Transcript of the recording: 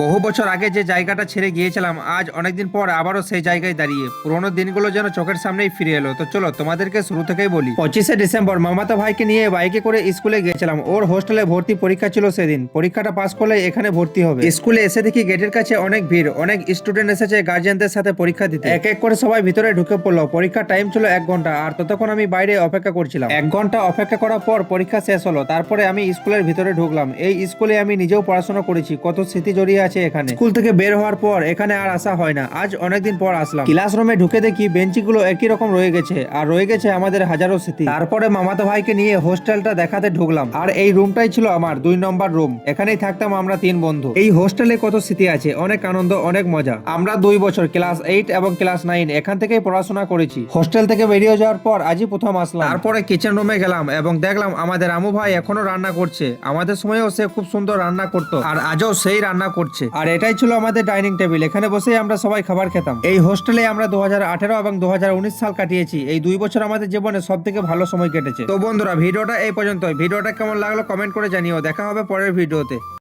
বহু বছর আগে যে জায়গাটা ছেড়ে গিয়েছিলাম আজ অনেকদিন পর আবারও সেই জায়গায় দাঁড়িয়ে পুরোনো দিনগুলো যেন চোখের সামনেই ফিরে এলো। তো চলো তোমাদেরকে শুরু থেকেই বলি। 25শে ডিসেম্বর মামাতো ভাইকে নিয়ে বাইকে করে স্কুলে গিয়েছিলাম। ওর হোস্টেলে ভর্তি পরীক্ষা ছিল সেদিন। পরীক্ষাটা পাস করলে এখানে ভর্তি হবে। স্কুলে এসে দেখি গেটের কাছে অনেক ভিড়, অনেক স্টুডেন্ট এসেছে গার্জিয়ানদের সাথে পরীক্ষা দিতে। এক এক করে সবাই ভিতরে ঢুকে পড়লো। পরীক্ষার টাইম ছিল 1 ঘন্টা, আর ততক্ষণ আমি বাইরে অপেক্ষা করছিলাম। 1 ঘন্টা অপেক্ষা করার পর পরীক্ষা শেষ হলো। তারপরে আমি স্কুলের ভিতরে ঢুকলাম। এই স্কুলে আমি নিজেও পড়াশোনা করেছি, কত স্মৃতি জড়িয়ে আছে এখানে। স্কুল থেকে বের হওয়ার পর এখানে আর আসা হয় না। আজ অনেকদিন পর আসলাম। ক্লাসরুমে ঢুকে দেখি বেঞ্চিগুলো একই রকম রয়ে গেছে, আর রয়ে গেছে আমাদের হাজারো স্মৃতি। তারপরে মামাতো ভাইকে নিয়ে হোস্টেলটা দেখাতে ঢুকলাম, আর এই রুমটাই ছিল আমার 2 নম্বর রুম। এখানেই থাকতাম আমরা 3 বন্ধু। এই হোস্টেলে কত স্মৃতি আছে, অনেক আনন্দ, অনেক মজা। আমরা 2 বছর ক্লাস 8 এবং ক্লাস 9 এখান থেকেই পড়াশোনা করেছি। হোস্টেল থেকে বেরিয়ে যাওয়ার পর আজই প্রথম আসলাম। তারপরে কিচেন রুমে গেলাম এবং দেখলাম আমাদের আমু ভাই এখনো রান্না করছে। আমাদের সময়ও সে খুব সুন্দর রান্না করতো, আর আজও সেই রান্না করছে। আর এটাই ছিল আমাদের ডাইনিং টেবিল। এখানে বসেই আমরা সবাই খাবার খেতাম। এই হোস্টেলে আমরা 2018 এবং 2019 সাল কাটিয়েছি। এই 2 বছর আমাদের জীবনে সব থেকে ভালো সময় কেটেছে। তো বন্ধুরা, ভিডিওটা এই পর্যন্ত। ভিডিওটা কেমন লাগলো কমেন্ট করে জানিও। দেখা হবে পরের ভিডিওতে।